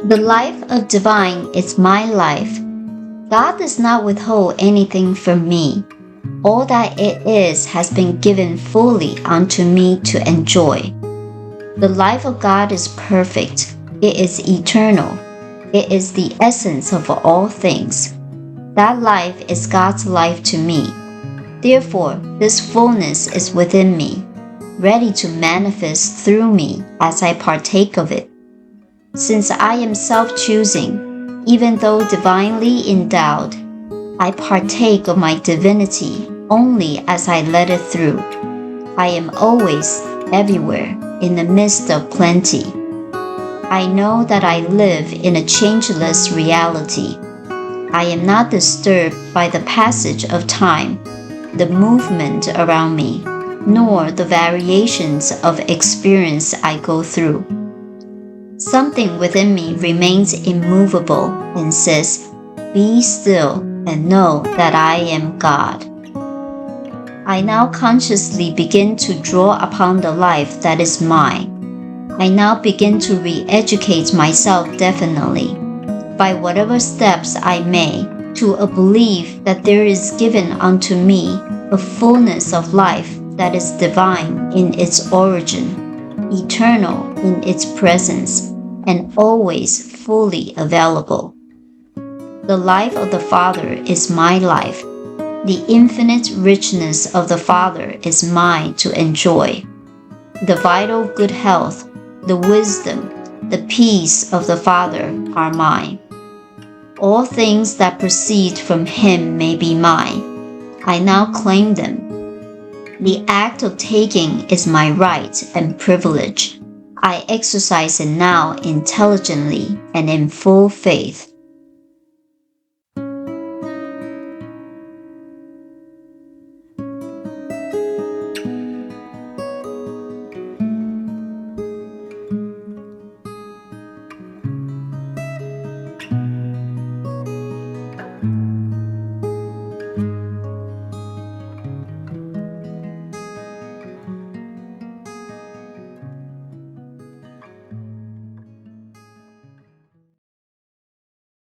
The life of divine is my life. God does not withhold anything from me. All that it is has been given fully unto me to enjoy. The life of God is perfect. It is eternal. It is the essence of all things. That life is God's life to me. Therefore, this fullness is within me, ready to manifest through me as I partake of it. Since I am self-choosing, even though divinely endowed, I partake of my divinity only as I let it through. I am always, everywhere, in the midst of plenty. I know that I live in a changeless reality. I am not disturbed by the passage of time, the movement around me, nor the variations of experience I go through. Something within me remains immovable and says, "Be still and know that I am God." I now consciously begin to draw upon the life that is mine. I now begin to re-educate myself definitely, by whatever steps I may, to a belief that there is given unto me a fullness of life that is divine in its origin, eternal in its presence, and always fully available. The life of the Father is my life. The infinite richness of the Father is mine to enjoy. The vital good health, the wisdom, the peace of the Father are mine. All things that proceed from Him may be mine. I now claim them. The act of taking is my right and privilege. I exercise it now intelligently and in full faith.